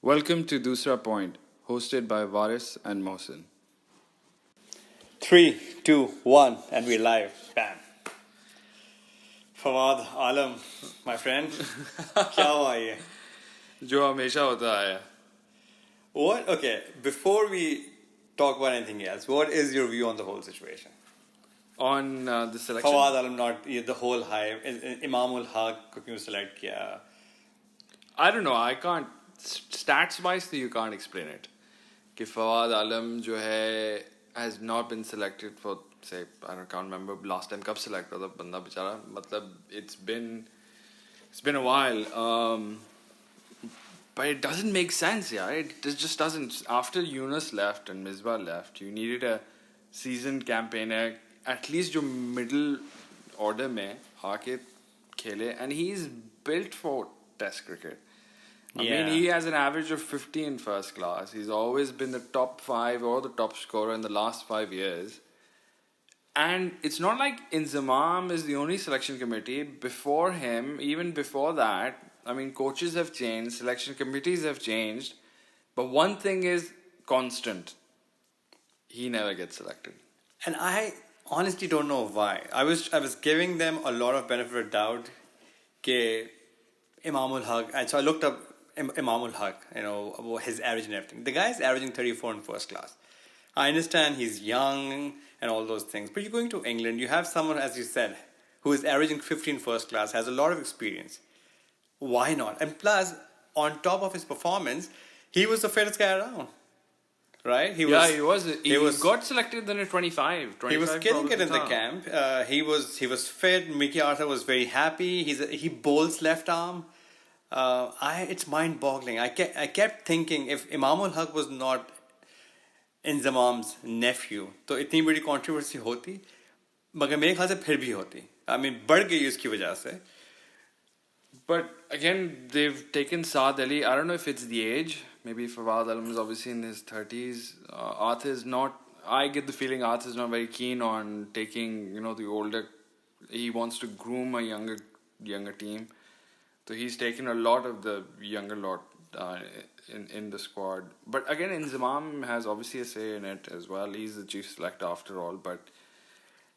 Welcome to Doosra Point, hosted by Varis and Mohsin. 3, 2, 1, and we're live. Bam. Fawad Alam, my friend. क्या हुआ ये? जो हमेशा होता है. What? Okay, before we talk about anything else, what is your view on the whole situation? On the selection. Fawad Alam, not the whole hype. Imamul Haq को क्यों select किया? I don't know. I can't. Stats wise, you can't explain it. कि Fawad Alam जो है has not been selected for, say, can't remember last time कब select हुआ था बंदा बेचारा. मतलब it's been a while. But it doesn't make sense, yeah. It just doesn't. After Yunus left and Misbah left, you needed a seasoned campaigner, at least your middle order में आके खेले, and he's built for Test cricket. I mean, he has an average of 50 in first class. He's always been the top 5 or the top scorer in the last 5 years. And it's not like Inzamam is the only selection committee. Before him, even before that, I mean, coaches have changed, selection committees have changed. But one thing is constant. He never gets selected. And I honestly don't know why. I was giving them a lot of benefit of doubt ke Imamul Haq, and so I looked up Imamul Haq, his average and everything. The guy is averaging 34 in first class. I understand he's young and all those things, but you're going to England, you have someone, as you said, who is averaging 15 first class, has a lot of experience. Why not? And plus, on top of his performance, he was the fittest guy around. Right? He was. He got selected then at 25. He was killing it in the camp. He was fit. Mickey Arthur was very happy. He bowls left arm. It's mind-boggling. I kept thinking if Imamul Haq was not Inzamam's nephew, तो इतनी बड़ी controversy होती, मगर मेरे ख्याल से फिर भी होती. I mean, बढ़ गई उसकी वजह से. But again, they've taken Saad Ali. I don't know if it's the age. Maybe Fawad Alam is obviously in his 30s. Arth is not. I get the feeling Arth is not very keen on taking, the older. He wants to groom a younger team. So he's taken a lot of the younger lot in the squad. But again, Inzamam has obviously a say in it as well. He's the chief selector after all. But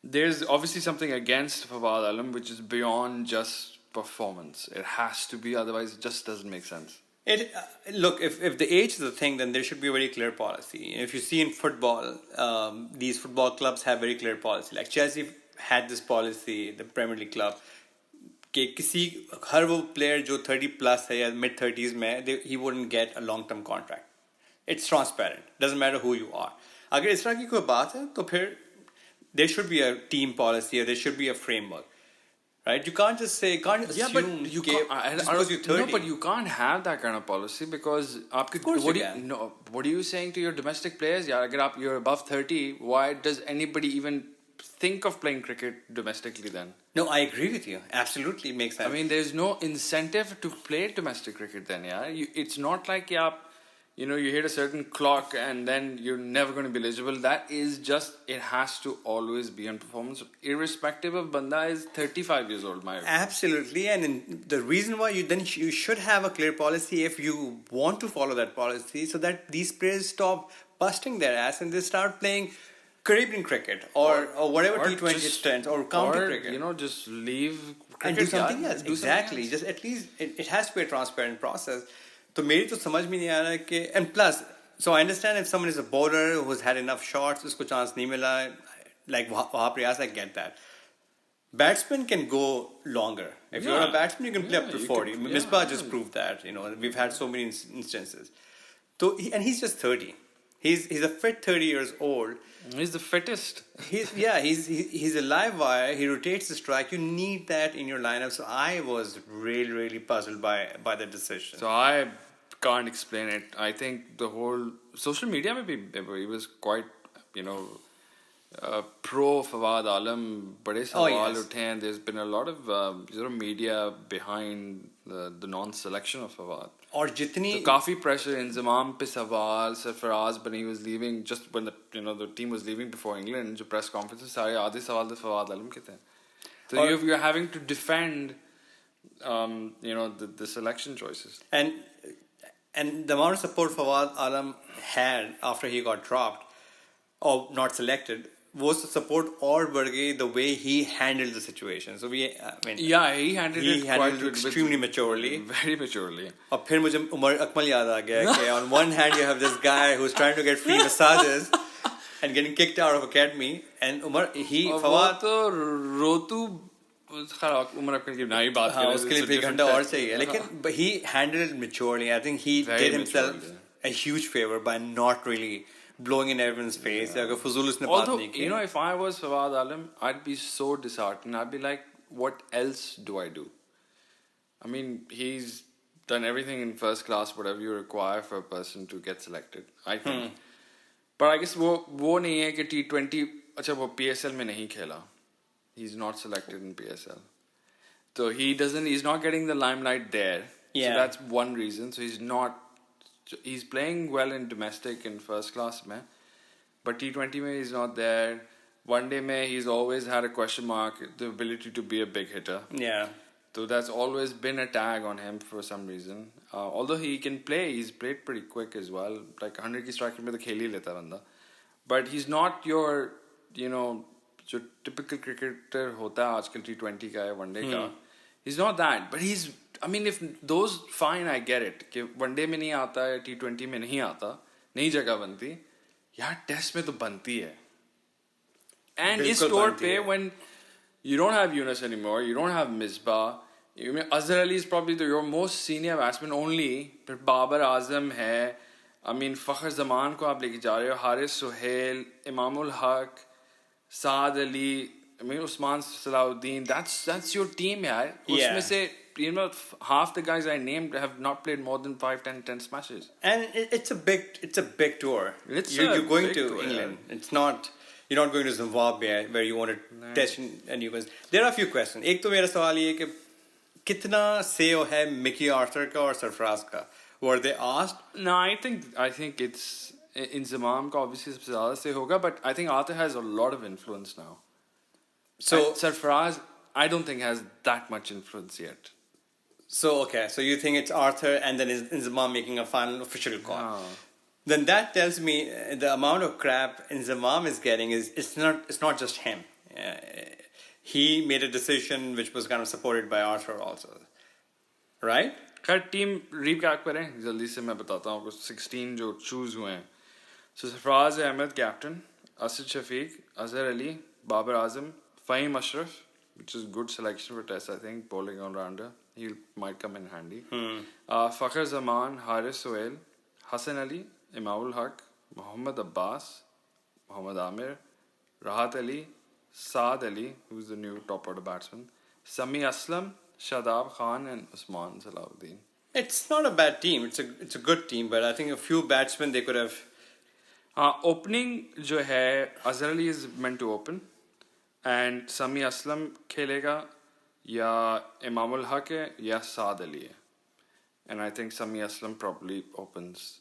there's obviously something against Fawad Alam which is beyond just performance. It has to be, otherwise it just doesn't make sense. Look, if the age is a thing, then there should be a very clear policy. If you see in football, these football clubs have very clear policy. Like Chelsea had this policy, the Premier League club, कि हर वो player जो 30 plus है या mid 30s में, he wouldn't get a long term contract. It's transparent. Doesn't matter who you are. अगर इस तरह की कोई बात है, तो फिर there should be a team policy or there should be a framework. Right? You can't just say, assume but you can't, because you're 30. No, but you can't have that kind of policy because of course what you can. What are you saying to your domestic players? Yeah, you're above 30. Why does anybody even think of playing cricket domestically then? No, I agree with you. Absolutely, it makes sense. I mean, there's no incentive to play domestic cricket then, yeah. It's not like, you hit a certain clock and then you're never going to be eligible. That is just, it has to always be on performance, irrespective of banda is 35 years old. Absolutely, and the reason why you should have a clear policy if you want to follow that policy, so that these players stop busting their ass and they start playing Caribbean cricket or whatever T20 stands or county cricket. Just leave cricket and do something else. Exactly. Just at least it has to be a transparent process. तो मेरी तो समझ में नहीं आ रहा है कि and plus so I understand if someone is a bowler who's had enough shots उसको chance नहीं मिला like वहाँ प्रयास I get that. Batsmen can go longer. If you're a batsman, you can play up to 40. Misbah just proved that. We've had so many instances. So and he's just 30. He's a fit 30 years old. He's the fittest. He's a live wire. He rotates the strike. You need that in your lineup. So I was really, really puzzled by the decision. So I can't explain it. I think the whole social media maybe it was quite, pro Fawad Alam. बड़े सवाल उठे हैं. There's been a lot of media behind the non-selection of Fawad. और जितनी तो काफी pressure Inzamam पे सवाल Sarfaraz when he was leaving, just when the team was leaving before England, जो press conferences सारे आधे सवाल तो फवाद आलम के थे. So you're having to defend the selection choices. And And the amount of support Fawad Alam had after he got dropped or not selected was the support or the way he handled the situation. So he handled it extremely maturely. Very maturely. और फिर मुझे उमर अकमल याद आ गया कि on one hand you have this guy who's trying to get free massages and getting kicked out of academy, and Fawad तो रोतू उमर अकमल की नई बात करें उसके लिए 1 घंटा और चाहिए, लेकिन he handled it maturely. I think he did himself a huge favor by not really blowing in everyone's face. अगर फजूल उसने बात नहीं की. You know, if I was Fawad Alam, I'd be so disheartened. I'd be like, what else do I do? I mean, he's done everything in first class, whatever you require for a person to get selected, I think. But I guess वो नहीं है कि T20 अच्छा वो PSL में नहीं खेला. He's not selected in PSL. So he's not getting the limelight there. Yeah. So that's one reason. So he's playing well in domestic and first class mein, but T20 mein he's not there. One day mein he's always had a question mark, the ability to be a big hitter. Yeah. So that's always been a tag on him for some reason. Although he can play, he's played pretty quick as well. Like 100 ki strike mein to khel hi leta banda. But he's not your, जो typical cricketer होता है आजकल T20 का है, one day का. He's not that, but I mean, if those, fine, I get it. कि one day में नहीं आता है, T20 में नहीं आता, नहीं जगह बनती, यार टेस्ट में तो बनती है. And इस tour पे, when you don't have Yunus anymore, you don't have Misbah, Azhar Ali is probably your most senior batsman only, फिर बाबर आजम है, I mean, फखर जमान को आप लेके जा रहे हो, हारिस सुहेल, इमामुल हक, साद Ali, I mean, Usman Salahuddin, that's your team, yaar. Usme se, half the guys I named have not played more than 5-10 smashes. And it's a big tour. You're going to tour, England. Yeah. It's not, you're not going to Zimbabwe where you want to test and you guys. There are a few questions. एक तो मेरा सवाल ये कि कितना say है Mickey Arthur का और सरफराज का? Were they asked? No, I think it's in Zamam का obviously सबसे ज़्यादा say होगा, but I think Arthur has a lot of influence now. So Sarfaraz, I don't think has that much influence yet. So you think it's Arthur and then Inzamam making a final official call? No. Then that tells me the amount of crap Inzamam is getting it's not just him. He made a decision which was kind of supported by Arthur also, right? खैर team recap करें जल्दी से मैं बताता हूँ कुछ 16 जो choose हुए हैं. So Sarfaraz Ahmed captain, Asad Shafiq, Azhar Ali, Babar Azam, Fahim Ashraf, which is good selection for Test, I think, bowling all-rounder. He might come in handy. Fakhar Zaman, Haris Sohail, Hassan Ali, Imamul Haq, Muhammad Abbas, Muhammad Amir, Rahat Ali, Saad Ali, who's the new top-order batsman, Sami Aslam, Shadab Khan, and Usman Salahuddin. It's not a bad team. It's a good team, but I think a few batsmen they could have. Opening, जो है, Azhar Ali is meant to open. And Sami Aslam खेलेगा या Imamul Haq है या Saad Ali है. And I think Sami Aslam probably opens.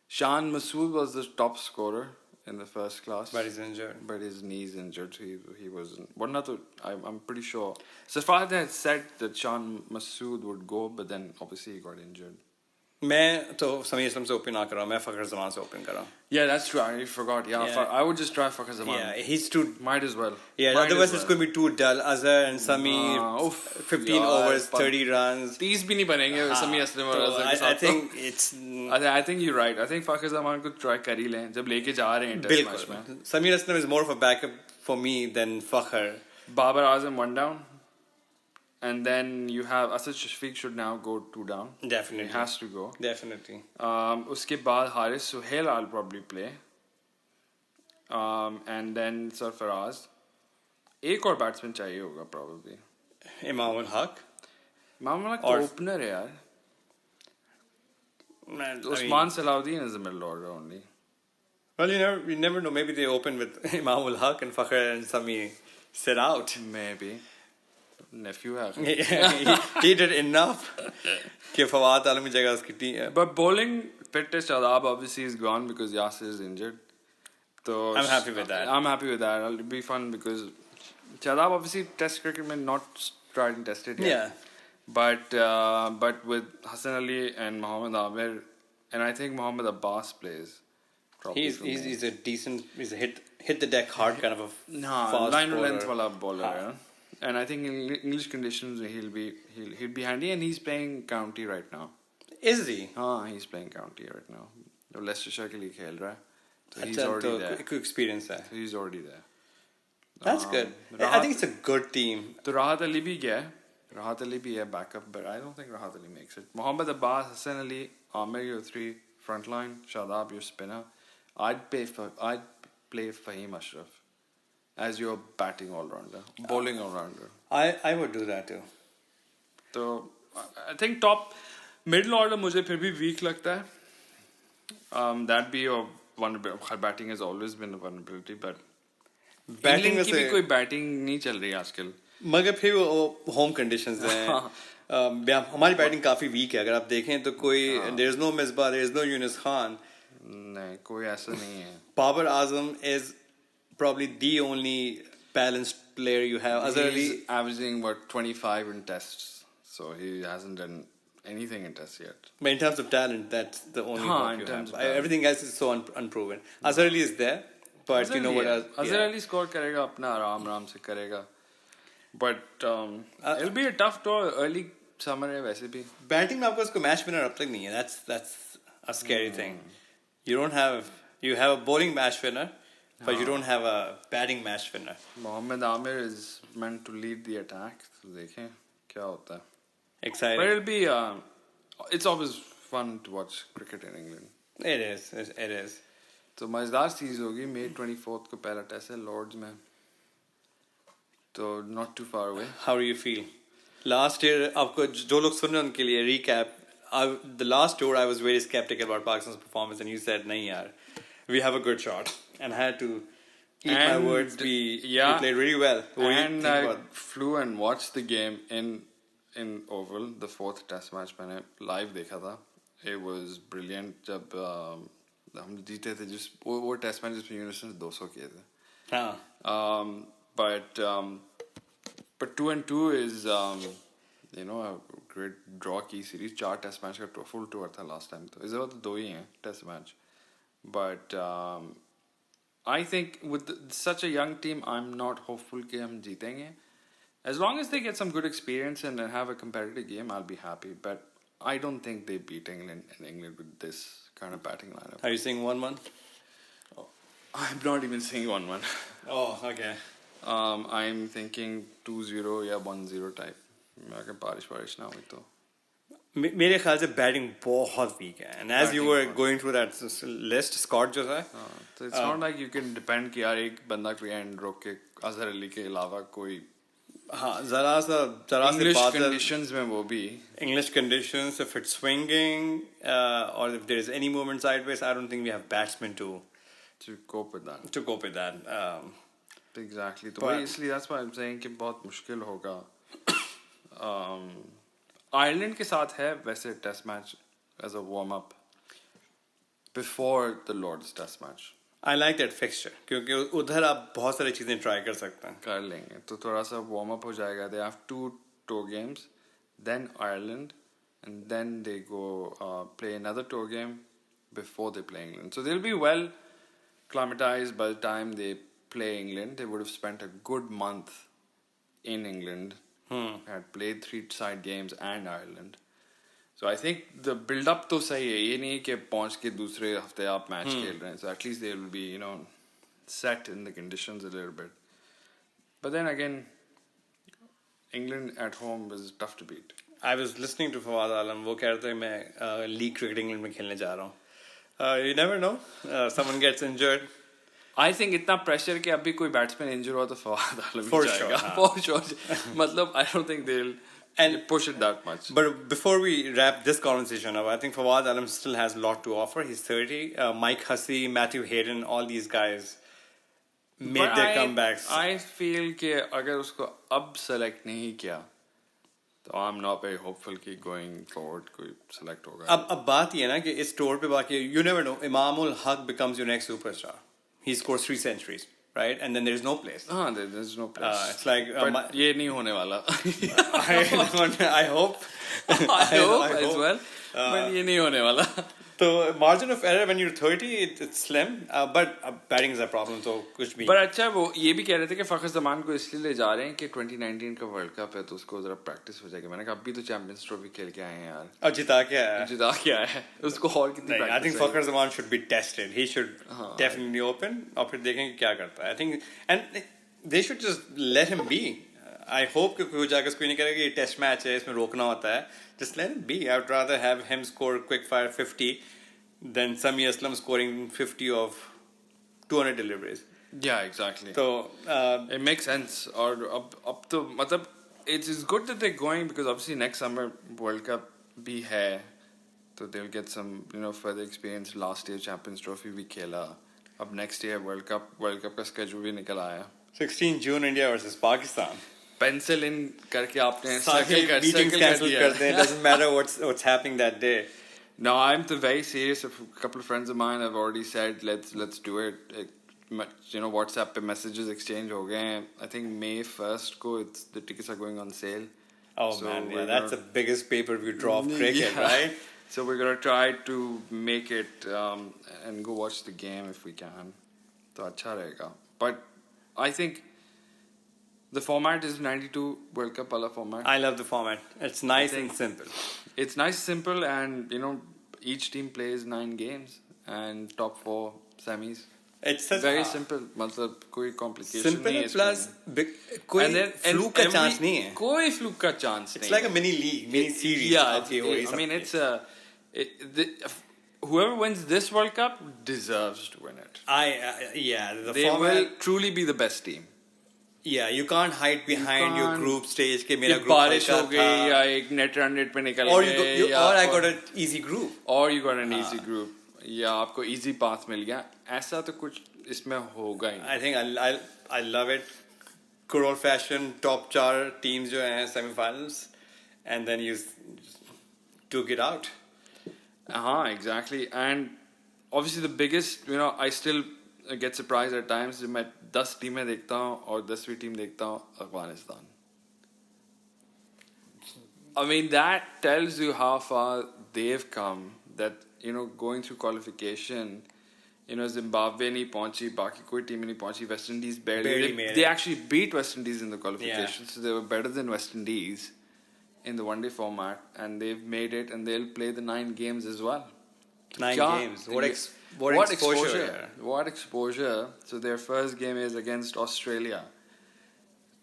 Shan Masood was the top scorer in the first class. But he's injured. But his knee's injured. He wasn't. I'm pretty sure. Sarfaraz had said that Shan Masood would go, but then obviously he got injured. मैं तो समीर असलम से open ना कर रहा हूँ, मैं फखर जमान से open कर रहा हूँ. Yeah, that's true. I forgot. Yeah. I would just try Fakhar Zaman. Yeah, he's too. Might as well. Yeah, otherwise it's going to be too dull. Azhar and Sami, 15 overs, 30 runs. 30 भी नहीं बनेंगे Sami Aslam और Azhar के साथ. I think it's. I think you're right. I think Fakhar Zaman को try कर ही लें जब लेके जा रहे हैं test match में. Samir Aslam is more of a backup for me than Fakhar. Babar Azam 1 down. And then you have Asad Shafiq should now go 2 down. Definitely. He has to go. Definitely. उसके बाद Haris Suhail I'll probably play. And then Sarfaraz. एक और batsman चाहिए होगा probably. Imamul Haq. Imamul Haq तो opener है यार. Usman Salahuddin is the middle order only. Well, you never know. Maybe they open with Imamul Haq and Fakhar and Sami sit out. Maybe. Nephew है. He did enough. कि फवाद आलम की जगह उसकी team. But bowling fitness Shadab obviously is gone because Yasir is injured. So I'm happy with that. I'm happy with that. It'll be fun because Shadab obviously Test cricket may not tried and tested yet. Yeah. But with Hassan Ali and Mohammad Amir, and I think Mohammad Abbas plays. He's a decent. He's a hit the deck hard kind of a fast line bowler. length wala bowler. Yeah. And I think in English conditions he'll be handy, and he's playing county right now. Is he? He's playing county right now. Leicestershire के लिए खेल रहा है. So he's already there. Could experience that. So he's already there. That's good. I think it's a good team. तो राहत अली भी गया. Rahat Ali be a backup, but I don't think Rahat Ali makes it. Mohammad Abbas, Hassan Ali, Amir, your three front line, Shadab, your spinner. I'd play Fahim Ashraf as your batting all-rounder, bowling all-rounder. I would do that too. So I think top middle order मुझे फिर भी weak लगता है. That'd be a vulnerability. Batting has always been a vulnerability, but Batting England की भी कोई batting नहीं चल रही आजकल. मगर फिर वो होम कंडीशंस हैं. हमारी बैटिंग काफी वीक है. अगर आप देखें तो कोई there is no Misbah, there is no Younis Khan. नहीं, कोई ऐसा नहीं है. Babar Azam is probably the only balanced player you have. He's averaging what 25 in tests, so he hasn't done anything in tests yet. But in terms of talent, that's the only one you have. Everything else is so unproven. Azhar Ali is there, but you know what? Azhar Ali score करेगा अपना आराम से करेगा. But it'll be a tough tour. Early summer है वैसे भी. Batting में आपको उसको match winner अब तक नहीं है. That's a scary thing. You have a bowling match winner, but you don't have a batting match winner. Mohammad Amir is meant to lead the attack. तो देखें क्या होता है. Exciting. But it'll be it's always fun to watch cricket in England. It is. तो मजेदार चीज होगी. May 24th को पहला टेस्ट है Lords में. So not too far away. How do you feel? Last year, आपको जो लोग सुन रहे हैं उनके लिए recap. The last tour, I was very skeptical about Pakistan's performance, and you said, "नहीं यार, we have a good shot," and I had to eat my words. We played really well. And I flew and watched the game in Oval, the 4th Test match. मैंने live देखा था. It was brilliant. जब हम जीते थे, वो Test match जिसमें यूनिस ने 200 किए थे. हाँ. But 2-2 is a great draw की series. 4 test match का full tour था last time. तो इस बार तो 2 ही हैं test match. But I think with such a young team, I'm not hopeful कि हम जीतेंगे. As long as they get some good experience and have a competitive game, I'll be happy. But I don't think they beat England with this kind of batting lineup. Are you saying 1-1? Oh. I'm not even saying 1-1. Oh, okay. I'm thinking 2-0 या 1-0 type. अगर बारिश ना हुई तो. मेरे ख्याल से batting बहुत वीक है. And as you were going through that list, Scott जो है. So it's not like you can depend कि यार एक बंदा कोई एंड रोक के अजहर अली के अलावा कोई. हाँ, जरा से English conditions में वो भी. English conditions, if it's swinging or if there is any movement sideways, I don't think we have batsmen to cope with that. Exactly. तो वही इसलिए that's why I'm saying कि बहुत मुश्किल होगा. Ireland के साथ है वैसे test match as a warm up before the Lord's test match. I like that fixture क्योंकि उधर आप बहुत सारी चीजें ट्राई कर सकते हैं. कर लेंगे तो थोड़ा सा warm up हो जाएगा. They have 2 tour games, then Ireland, and then they go play another tour game before they play England. So they'll be well acclimatized by the time they play England. They would have spent a good month in England. Had played 3 side games and Ireland. So I think the build up तो सही है. ये नहीं कि पहुंच के दूसरे हफ्ते आप मैच खेल रहे हैं. So at least they will be set in the conditions a little bit. But then again, England at home was tough to beat. I was listening to Fawad Alam. वो कह रहे थे मैं लीग क्रिकेट इंग्लैंड में खेलने जा रहा हूँ. You never know. Someone gets injured. I think इतना pressure कि अभी कोई बैट्समैन इंजर हुआ तो फवाद आलम For जाएगा. sure. For sure. मतलब I don't think they'll push it that much. But before we wrap this conversation up, I think Fawad Alam still has a lot to offer. He's 30. Mike Hussey, Matthew Hayden, all these guys made their comebacks. I feel कि अगर उसको अब select नहीं किया तो I'm not very hopeful कि going forward कोई select होगा. अब बात ये है ना कि इस tour पे बाकी you never know. Imamul Haq becomes your next superstar. He scores 3 centuries, right? And then there's no place. There's no place. It's like but ये नहीं होने वाला. I hope. I hope as well. But ये नहीं होने वाला. So margin of error when you're 30, it's slim, but batting is a problem. So कुछ भी. पर अच्छा वो ये भी कह रहे थे कि फखर जमान को इसलिए ले जा रहे हैं कि 2019 का वर्ल्ड कप है तो उसको जरा प्रैक्टिस हो जाएगी. मैंने कहा अभी तो चैंपियंस ट्रॉफी खेल के आए हैं यार. और जिता के आया है. जिता के आया है. उसको और कितनी नहीं, I practice think Fakhar Zaman should be tested. He should definitely open और फिर देखेंगे क्या करता है. I think and they should just let him be. I hope कि कोई जाकर उसको नहीं करेगा कि ये टेस्ट मैच है इसमें रोकना होता है. Just let him be. I would rather have him score quick fire 50 than Sami Aslam scoring 50 of 200 deliveries. Yeah, exactly. So it makes sense. और अब तो मतलब it's good that they're going because obviously next summer World Cup भी है तो they'll get some further experience. Last year Champions Trophy भी खेला. अब next year World Cup का schedule भी निकल आया. 16 June India versus Pakistan. Pencil in करके आपने circle cancel कर दें. It doesn't matter what's happening that day. No, I'm very serious. A couple of friends of mine have already said let's do it. WhatsApp पे messages exchange हो गए हैं. I think May 1st को the tickets are going on sale. Oh so man, yeah, that's the biggest pay-per-view draw of cricket, right? So we're gonna try to make it and go watch the game if we can. तो अच्छा रहेगा. But I think the format is 92 World Cup wala format. I love the format. It's nice and simple. It's nice, simple, and each team plays 9 games and top 4 semis. It's such very simple. मतलब कोई complication simple नहीं है. Plus कोई fluke का chance नहीं है. कोई fluke का chance नहीं. It's like a mini league, mini series. Yeah, I mean it's whoever wins this World Cup deserves to win it. They will truly be the best team. Yeah, you can't hide behind your group stage के मेरा group बारिश हो गई या एक net run rate पे निकल गए or I got an easy group or you got an easy group या आपको easy path मिल गया. ऐसा तो कुछ इसमें होगा ही. I think I love it. Good old fashioned top 4 teams जो हैं semi-finals and then you duke it out. Exactly. And obviously the biggest I still get surprised at times जब मैं 10 टीमें देखता हूँ और 10वीं टीम देखता हूँ Afghanistan. I mean that tells you how far they've come. That going through qualification, Zimbabwe नहीं पहुंची, बाकी कोई टीम नहीं पहुंची. West Indies barely made they actually beat West Indies in the qualification, so they were better than West Indies in the one-day format, and they've made it, and they'll play the 9 games as well. 9 games. What exposure! What exposure! So their first game is against Australia.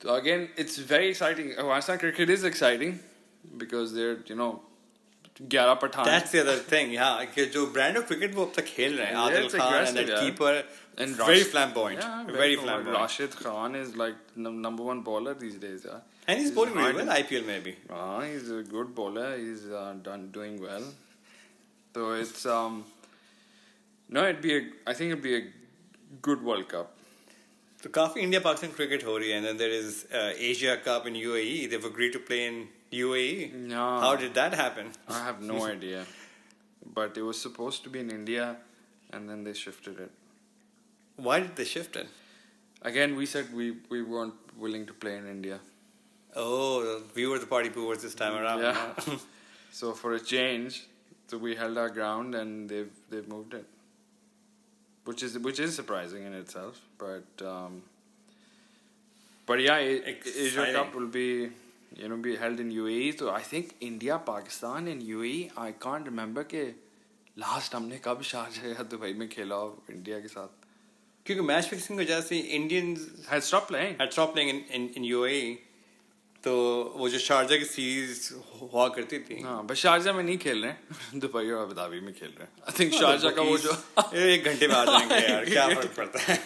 So again, it's very exciting. Afghanistan cricket is exciting because they're 11 Pathan. That's the other thing. Yeah, जो brand of cricket वो अब तक खेल रहे हैं. Adil Khan and that keeper, and very flamboyant. Yeah, very flamboyant. Rashid Khan is like number 1 bowler these days. Yeah. And he's bowling very well. IPL maybe. He's a good bowler. He's doing well. So it's I think it'd be a good World Cup. So काफी India Pakistan cricket हो रही है, and then there is Asia Cup in UAE. They've agreed to play in UAE. No. How did that happen? I have no idea. But it was supposed to be in India, and then they shifted it. Why did they shift it? Again, we said we weren't willing to play in India. Oh, we were the party poovers this time around. Yeah. So for a change, so we held our ground, and they've moved it. Which is surprising in itself, but yeah, Asia Cup will be be held in UAE. So I think India, Pakistan, and UAE. I can't remember के last हमने कब Sharjah या Dubai में खेला हो India के साथ. क्योंकि मैच फिक्सिंग की वजह से Indians had stopped playing in UAE. तो वो जो शारजाह की सीरीज हुआ करती थी. हाँ, बस शारजाह में नहीं खेल रहे हैं. दुबई और अबू धाबी में खेल रहे हैं. I think शारजाह का वो जो 1 घंटे में आ जाएंगे यार, क्या फर्क पड़ता है.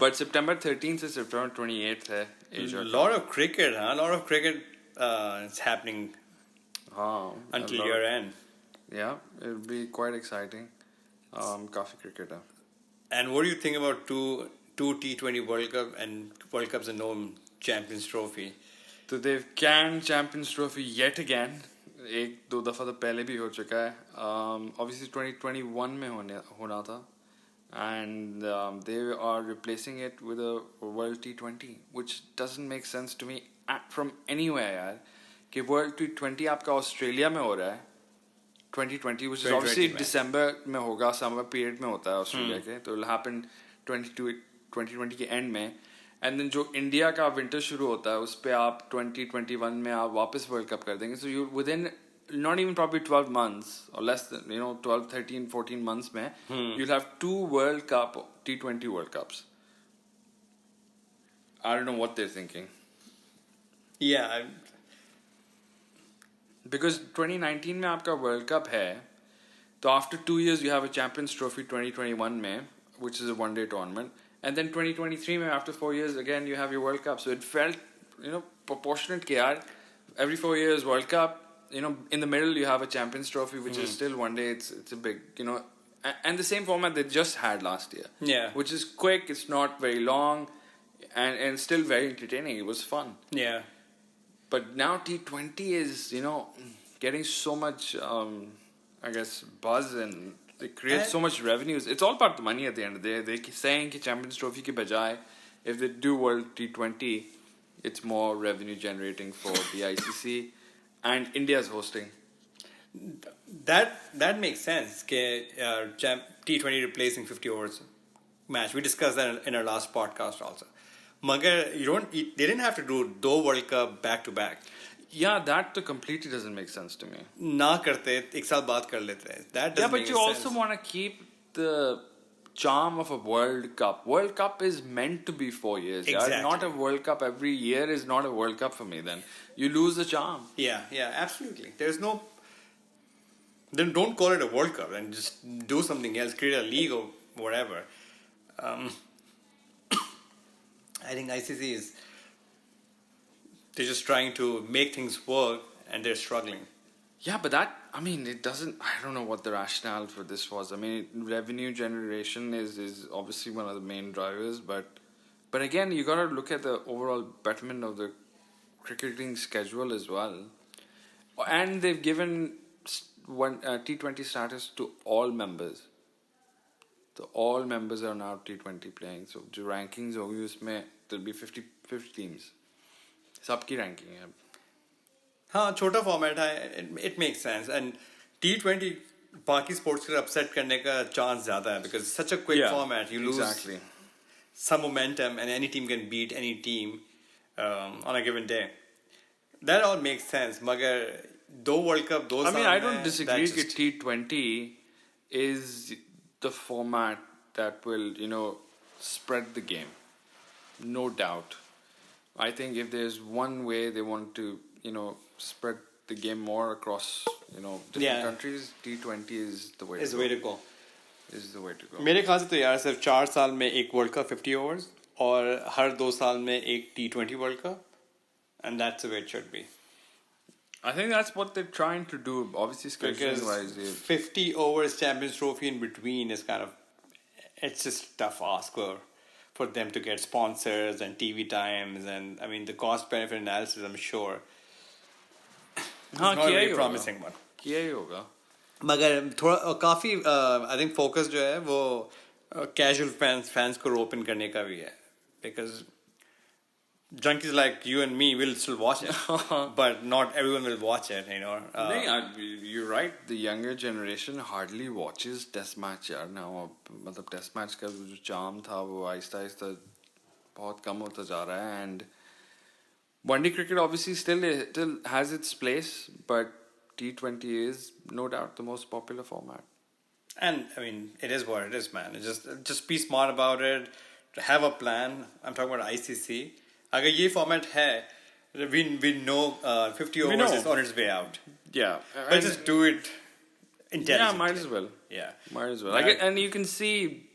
But September 13th से September 28th है Asia. Lot of cricket, a lot of cricket is happening until year end. Yeah, it'll be quite exciting. काफी cricket है. And what do you think about two T20 World Cup and World Cups and no Champions Trophy? So they've canned Champions Trophy yet again. 1-2 दफा तो पहले भी हो चुका है. Obviously 2021 में होना था, and they are replacing it with a World T20, which doesn't make sense to me from anywhere यार. कि World T20 आपका ऑस्ट्रेलिया में हो रहा है, 2020, which is 2020 obviously में. December में होगा, summer period में होता है ऑस्ट्रेलिया के, तो it'll happen 2020 के end में. And then जो इंडिया का विंटर शुरू होता है उस पे आप 2021 में आप वापस वर्ल्ड कप कर देंगे. So you within not even probably 12 months or less than 12, 13, 14 months में you'll have 2 World Cup T20 World Cups. I don't know what they're thinking. Yeah. Because 2019 में आपका World Cup है, तो after 2 years you have a Champions Trophy 2021 में, which is a one-day tournament, and then 2023 में after 4 years again you have your World Cup. So it felt proportionate कि यार every 4 years World Cup, in the middle you have a Champions Trophy, which is still one day. It's a big, and the same format they just had last year. Yeah. Which is quick. It's not very long, and still very entertaining. It was fun. Yeah. But now T20 is, getting so much, I guess, buzz, and it creates so much revenues. It's all about the money at the end of the day. They're saying कि Champions Trophy के बजाय, if they do World T20, it's more revenue generating for the ICC, and India's hosting. That makes sense. T20 replacing 50 overs match. We discussed that in our last podcast also. Magar, they didn't have to do 2 World Cup back to back. Yeah, that completely doesn't make sense to me. ना करते, एक साल बाद कर लेते. That doesn't make sense. Yeah, but you also want to keep the charm of a World Cup. World Cup is meant to be 4 years. Exactly. Yeah? Not a World Cup every year is not a World Cup for me then. You lose the charm. Yeah, absolutely. Then don't call it a World Cup and just do something else. Create a league or whatever. I think ICC they're just trying to make things work and they're struggling. Yeah, but it doesn't, I don't know what the rationale for this was. Revenue generation is obviously one of the main drivers, but again, you got to look at the overall betterment of the cricketing schedule as well. And they've given T20 status to all members. All members are now T20 playing. So the rankings होगी उसमें there'll be 50 teams. सबकी ranking है. हाँ, छोटा format है. It makes sense. And T20 बाकी sports को upset करने का chance ज़्यादा है because it's such a quick format. You lose some momentum and any team can beat any team on a given day. That all makes sense. मगर 2 World Cup, 2 साल I don't disagree that T20 is the format that will, spread the game. No doubt. I think if there's one way they want to, spread the game more across, different countries, T20 is the way to go. Is the way to go. मेरे ख्याल से तो यार सिर्फ 4 साल में एक World Cup 50 overs और हर 2 साल में एक T20 World Cup, and that's the way it should be. I think that's what they're trying to do. Obviously, scheduling-wise, 50 overs Champions Trophy in between is it's just tough ask for them to get sponsors and TV times, and the cost-benefit analysis, I'm sure, it's not a very promising one. किया ही होगा. मगर थोड़ा काफी I think focus जो है वो casual fans को open करने का भी है, because junkies like you and me will still watch it, but not everyone will watch it, You're right. The younger generation hardly watches Test match यार now. मतलब Test match का जो charm था वो आहिस्ता बहुत कम होता जा रहा है, and one-day cricket obviously still has its place, but T20 is no doubt the most popular format. And it is what it is, man. Just be smart about it. Have a plan. I'm talking about ICC. अगर ये format है, we know 50 overs is on its way out. Yeah, but just do it intelligently. Yeah, might as well. Yeah, might as well. And you can see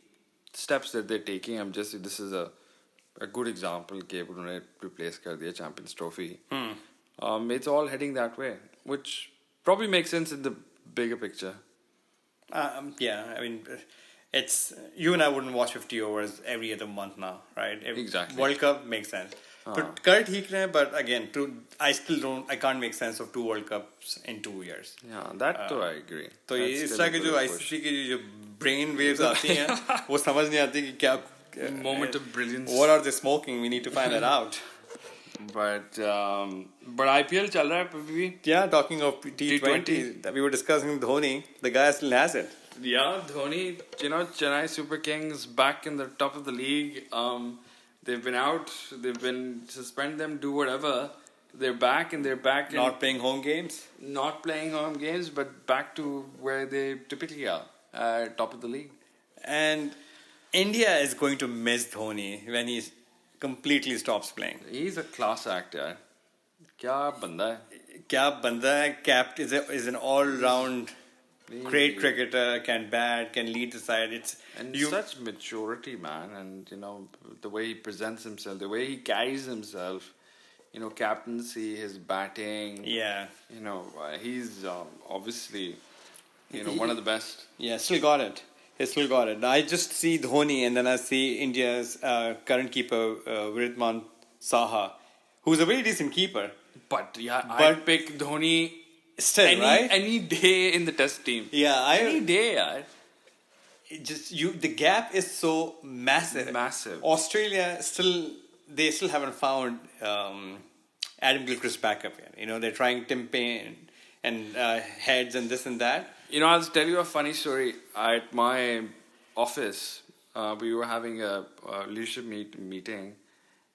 steps that they're taking. This is a good example कि उन्होंने replace कर दिया Champions Trophy. It's all heading that way, which probably makes sense in the bigger picture. It's you and I wouldn't watch 50 overs every other month now, right? Exactly. World Cup makes sense. But कर ठीक रहे, but again, I can't make sense of 2 World Cups in 2 years. Yeah, that I agree. तो इस तरह के जो ICC की जो brain waves आती हैं, वो समझ नहीं आती कि क्या moment of brilliance. What are they smoking? We need to find that out. But IPL चल रहा है अभी भी. Yeah, talking of T20, that we were discussing Dhoni, the guy still has it. Yeah, Dhoni, Chennai Super Kings back in the top of the league. They've been out, they've been suspend them, do whatever. They're back and they're back. Not playing home games? Not playing home games, but back to where they typically are, top of the league. And India is going to miss Dhoni when he completely stops playing. He's a class act, yaar. Kya banda hai? Kya banda hai? Capt is an all-round great cricketer, can bat, can lead the side. Such maturity, man, and the way he presents himself, the way he carries himself. Captaincy, his batting. Yeah. He's obviously, one of the best. Yeah, still got it. He still got it. I just see Dhoni and then I see India's current keeper, Viratman Saha, who's a very decent keeper. But I'd pick Dhoni still, right? Any day in the test team. Yeah, any day, yaar. The gap is so massive. Massive. Australia they still haven't found Adam Gilchrist backup yet. They're trying Tim Payne and Heads and this and that. I'll tell you a funny story. At my office, we were having a leadership meeting,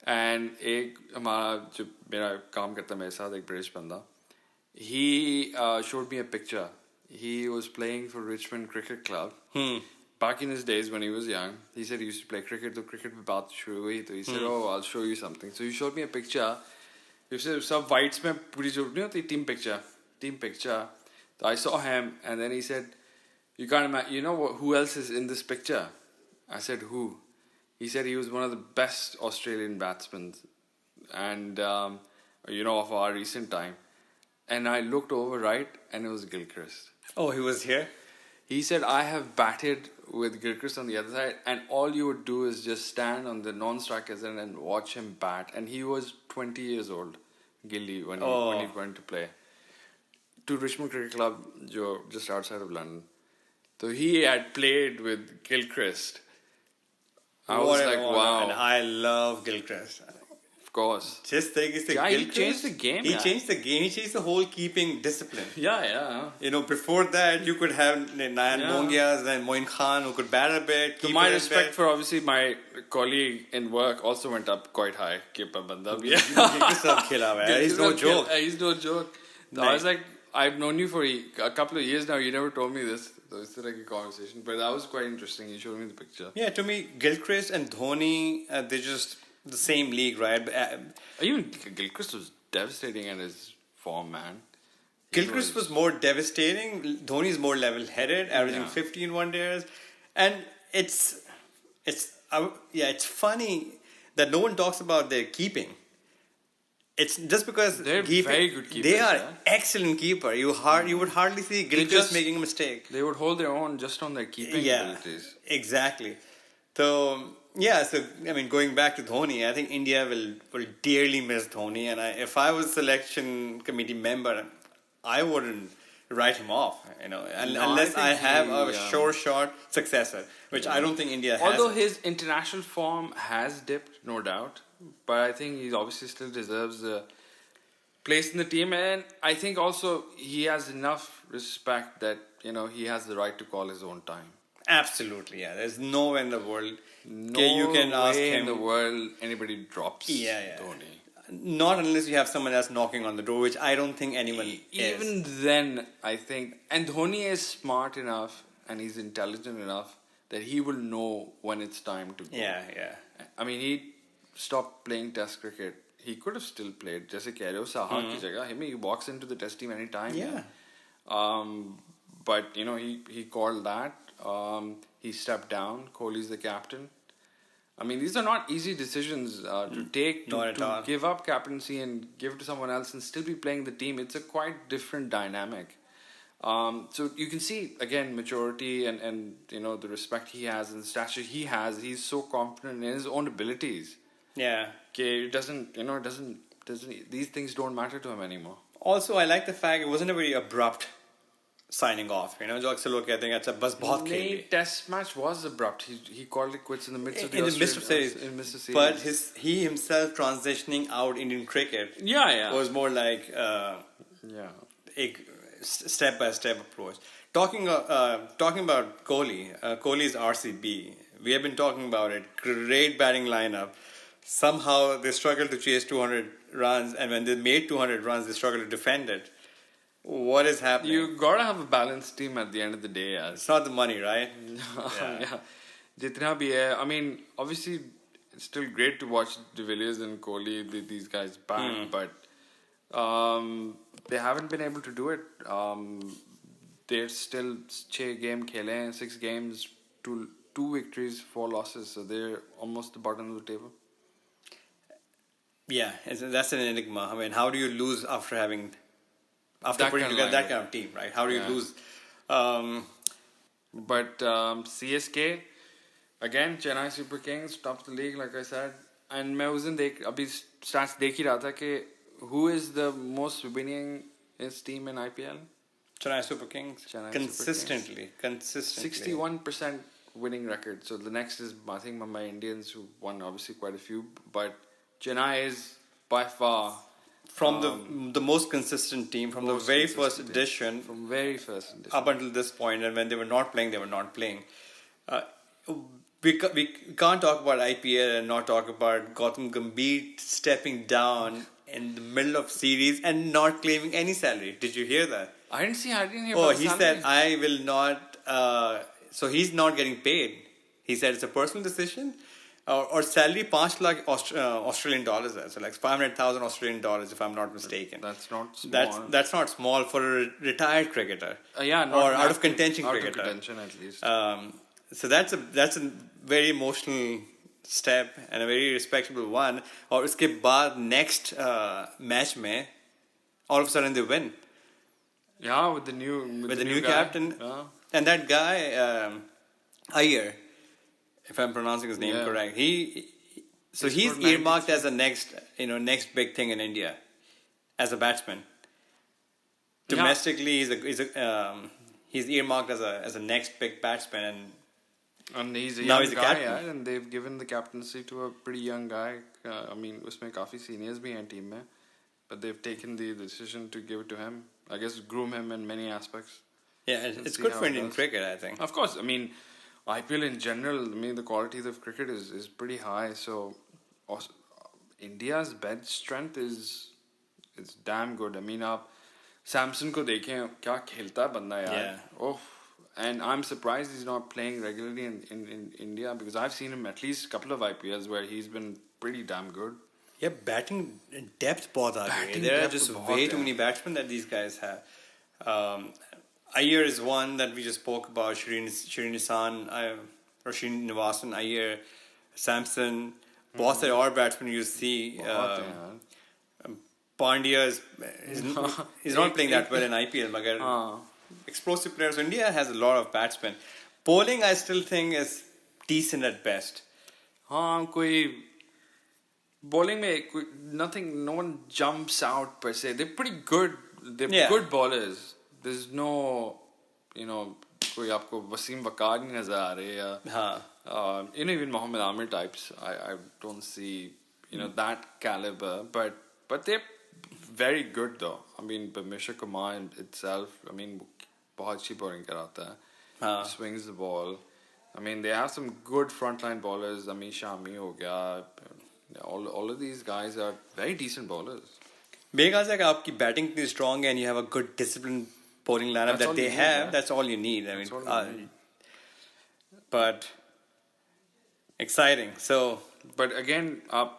and हमारा जो मेरा काम करता है मेरे साथ एक British बंदा, he showed me a picture. He was playing for Richmond Cricket Club. Back in his days when he was young, he said he used to play cricket. So cricket पे बात शुरू हुई, तो he said, "Oh, I'll show you something." So he showed me a picture. He said, "सब whites में पूरी जरूरत नहीं होती team picture." So I saw him, and then he said, "You can't imagine. Who else is in this picture?" I said, "Who?" He said he was one of the best Australian batsmen, and of our recent time. And I looked over right, and it was Gilchrist. Oh, he was here? He said, I have batted with Gilchrist on the other side, and all you would do is just stand on the non-strikers and watch him bat. And he was 20 years old, Gilly, when he went to play. To Richmond Cricket Club, just outside of London. So he had played with Gilchrist. I was like, wow. And I love Gilchrist. Of course. Just Gilchrist, he changed the game. He changed the game. He changed the whole keeping discipline. Yeah. Before that, you could have Nayan Mongias and Moin Khan who could bat a bit. So my respect for obviously my colleague in work also went up quite high. Keeper banda bhi. He's no joke. He's no joke. So I was like, I've known you for a couple of years now. You never told me this. So it's like a conversation. But that was quite interesting. You showed me the picture. Yeah, to me, Gilchrist and Dhoni, they're just the same league, right? Even Gilchrist was devastating in his form, man. Gilchrist was more devastating. Dhoni's more level-headed, averaging 15 one-days. And it's funny that no one talks about their keeping. It's just because they're very good keepers. They are excellent keeper. You would hardly see Gilchrist making a mistake. They would hold their own just on their keeping abilities. Exactly. So going back to Dhoni, I think India will dearly miss Dhoni. And if I was selection committee member, I wouldn't write him off. Unless I have a sure shot successor, which I don't think India has. Although his international form has dipped, no doubt. But I think he obviously still deserves a place in the team. And I think also he has enough respect that, he has the right to call his own time. Absolutely, yeah. There's no way in the world you can ask him in the world anybody drops Dhoni. Not unless you have someone else knocking on the door, which I don't think anyone is. Even then, I think... And Dhoni is smart enough and he's intelligent enough that he will know when it's time to go. Yeah. I mean, he stopped playing test cricket. He could have still played. Jaise keh rahe ho, Saha ki jagah. He walks into the test team anytime. Yeah. But, he called that. He stepped down. Kohli's the captain. I mean, these are not easy decisions to take, to give up captaincy and give it to someone else and still be playing the team. It's a quite different dynamic. So you can see, again, maturity and the respect he has and the stature he has. He's so confident in his own abilities. Yeah. Okay, it doesn't, these things don't matter to him anymore. Also, I like the fact it wasn't a very abrupt signing off. जो अक्सर लोग कहते हैं अच्छा बस बहुत खेल नहीं, ली. test match was abrupt. He called it quits in the midst of the In the midst of series, in midst of series. but he himself transitioning out Indian cricket yeah was more like yeah a step by step approach. Talking about Kohli, Kohli's RCB. We have been talking about it. Great batting lineup. Somehow they struggled to chase 200 runs, and when they made 200 runs, they struggled to defend it. What is happening? You gotta have a balanced team at the end of the day, yaar. It's not the money, right? Yeah. Jitna bhi hai. I mean, obviously, it's still great to watch De Villiers and Kohli, these guys back, but they haven't been able to do it. They're still 6 game khele, 6 games, 2 victories, 4 losses, so they're almost the bottom of the table. Yeah, that's an enigma. I mean, how do you lose after That putting kind of together that lineup. kind of team, right? How do you lose? But CSK, again, Chennai Super Kings, top of the league, like I said. And मैं उस दिन अभी stats देख ही रहा था कि who is the most winning team in IPL? Chennai Super Kings. Chennai Consistently. 61% winning record. So the next is, I think, Mumbai Indians, who won obviously quite a few. But Chennai is by far... From the most consistent team from the very first edition. From very first edition. Up until this point, and when they were not playing, they were not playing. We can't talk about IPL and not talk about Gautam Gambhir stepping down in the middle of series and not claiming any salary. Did you hear that? I didn't hear about the salary. Said, I will not... so he's not getting paid. He said it's a personal decision. Or salary 5 lakh Australian dollars. So like 500,000 Australian dollars, if I'm not mistaken. That's not small. That's not small for a retired cricketer. Or out of contention cricketer. Out of contention at least. So that's a very emotional step and a very respectable one. और उसके बाद next match में, all of a sudden they win. Yeah, with the new captain. Yeah. And that guy, Iyer, if I'm pronouncing his name correct, he's earmarked as the next big thing in India as a batsman. Domestically, he's earmarked as a next big batsman, and he's a young guy, yeah, and they've given the captaincy to a pretty young guy. I mean, उसमें काफी seniors भी हैं team में, but they've taken the decision to give it to him. I guess groom him in many aspects. Yeah, it's good for Indian cricket, I think. Of course, I mean, IPL in general, I mean, the quality of cricket is pretty high. So, India's bench strength is damn good. I mean, आप Samson को देखें क्या खेलता है बंदा यार. Yeah. Oh, and I'm surprised he's not playing regularly in India, because I've seen him at least a couple of IPLs where he's been pretty damn good. Yeah, batting depth बहुत आ गई. There are just way too many batsmen that these guys have. Iyer is one that we just spoke about. Shireen Nisan, Rasheen Nivasan, Iyer, Samson. बहुत सारे और batsmen you see. Pandya is not playing that well in IPL. मगर explosive players. So India has a lot of batsmen. Bowling, I still think, is decent at best. हाँ, कोई bowling में no one jumps out per se. They're pretty good. They're good bowlers. There's no, कोई आपको वसीम वकार नहीं नजर आ रहे या even Mohammad Amir types. I don't see that caliber, but they're very good though. I mean, Bhuvneshwar Kumar itself, I mean, बहुत अच्छी bowling कराता है. Swings the ball. I mean, they have some good frontline bowlers. Amish Shami ho gaya. All of these guys are very decent bowlers. मेरे ख्याल से अगर आपकी batting इतनी strong है and you have a good disciplined bowling lineup that they have, that's all you need. I mean, but exciting. So, but again, आप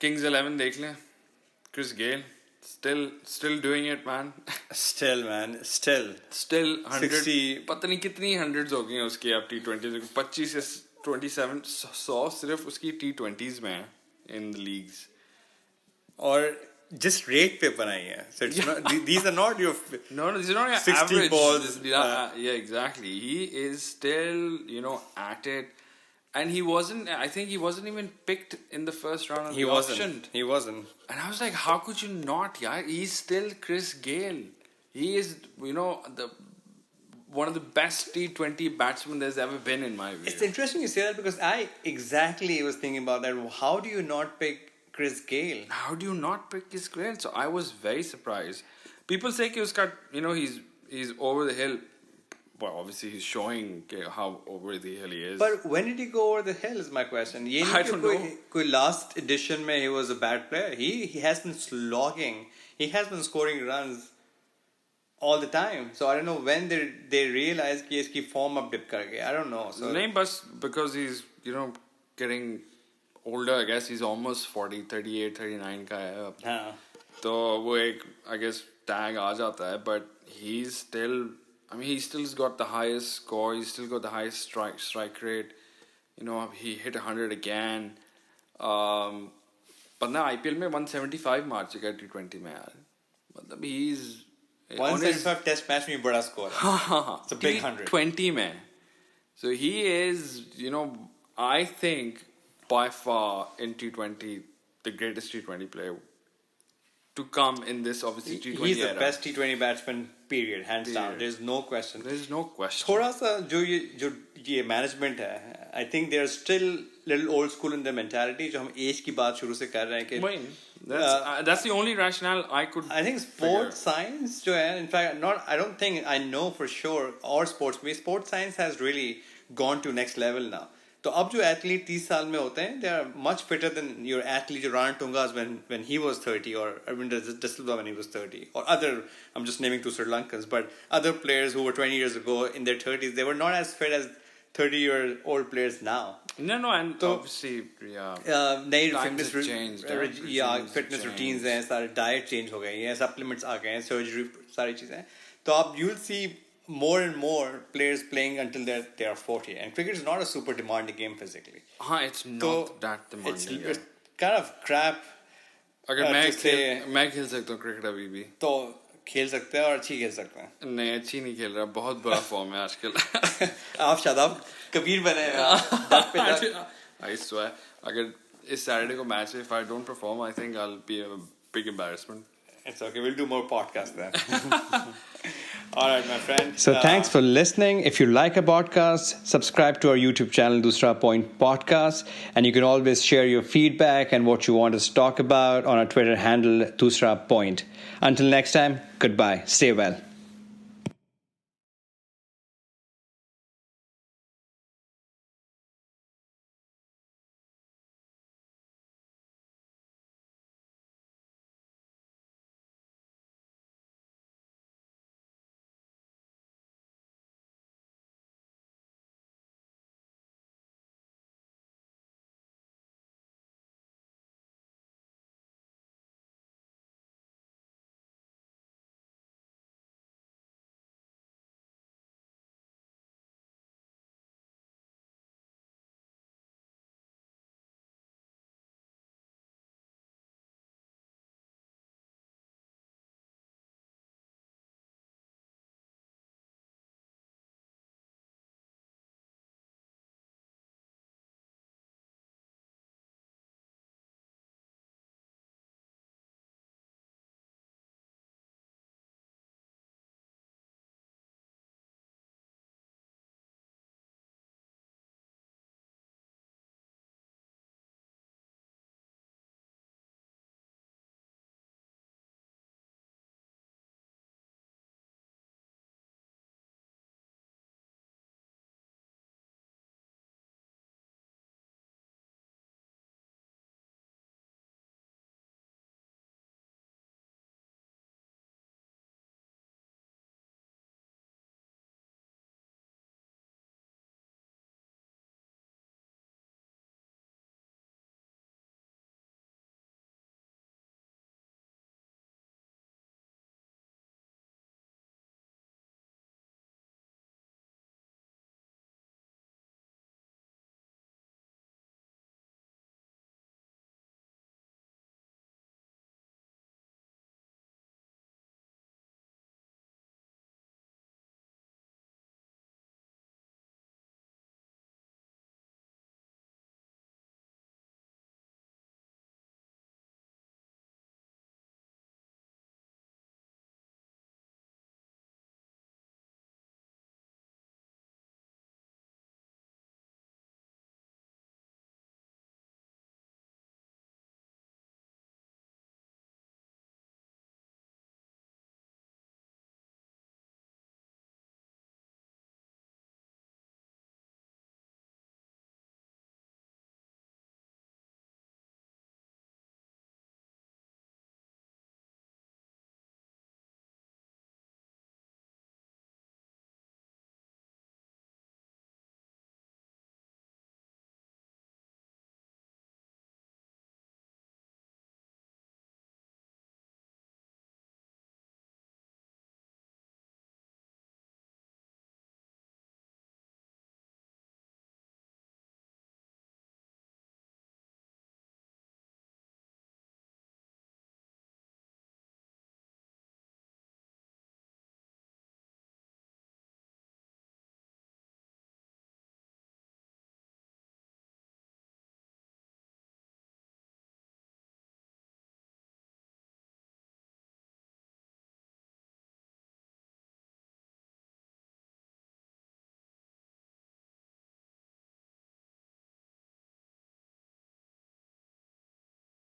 Kings 11 देख लें. Chris Gayle still doing it, man. Still 100 60 पता नहीं कितनी hundreds हो गई हैं उसकी अब T20 25 से 27 100 सिर्फ उसकी T20s में है in the leagues. और just rate पे बनाई है. So it's not, these are not your these are not your 60 average balls. Yeah, exactly. He is still at it, and I think he wasn't even picked in the first round of the auction. He wasn't. And I was like, how could you not? Yeah, he's still Chris Gayle. He is, one of the best T20 batsmen there's ever been in my view. It's interesting you say that because I exactly was thinking about that. How do you not pick Chris Gayle? How do you not pick Chris Gayle? So I was very surprised. People say he's over the hill. Well, obviously he's showing how over the hill he is. But when did he go over the hill is my question. I don't know. Last edition mein he was a bad player. He has been slogging. He has been scoring runs all the time. So I don't know when they realized कि इसकी form अब dip कर गया. I don't know. So नहीं, बस because he's getting older. I guess he's almost 40, 38, 39 का है अब. हाँ. तो वो एक I guess tag आ जाता है. But he's still. I mean, he still's got the highest score. He's still got the highest strike rate. He hit 100 again. But now IPL में 175 मार चुका है T20 में यार. मतलब he's 175 test match में बड़ा score है. It's a big 100. T20 में. So he is, I think by far in T20 the greatest T20 player to come in this obviously T20 He's the era. best T20 batsman, period, hands down. There's no question. There's no question. थोड़ा सा जो ये management है, I think they're still little old school in their mentality. जो हम age की बात शुरू से कर रहे हैं कि that's the only rationale I could. I think sports science जो है, in fact, I don't think I know for sure. Or sports science has really gone to next level now. तो अब जो athlete 30 साल में होते हैं, they are much fitter than your athlete Rana Tungas when he was 30, or Arvind De Silva when he was 30, or other. I'm just naming two Sri Lankans, but other players who were 20 years ago in their 30s, they were not as fit as 30-year-old players now. No, and so, obviously, नई times have changed. Fitness routines हैं, सारे diet change हो गए हैं, supplements आ गए हैं, surgery सारी चीजें हैं. तो आप you'll see more and more players playing until they are 40, and cricket is not a super demanding game physically. It's not that demanding. It's kind of crap. अगर मैं खेल सकता हूँ cricket अभी भी, तो खेल सकते हैं और अच्छी खेल सकते हैं. नहीं, अच्छी नहीं खेल रहा, बहुत बुरा फॉर्म है आजकल. आप शादाब कबीर बने हैं. I swear, अगर इस Saturday को match है, if I don't perform, I think I'll be a big embarrassment. It's okay, we'll do more podcasts then. All right, my friend. So thanks for listening. If you like a podcast, subscribe to our YouTube channel, Doosra Point Podcast. And you can always share your feedback and what you want us to talk about on our Twitter handle, Doosra Point. Until next time, goodbye. Stay well.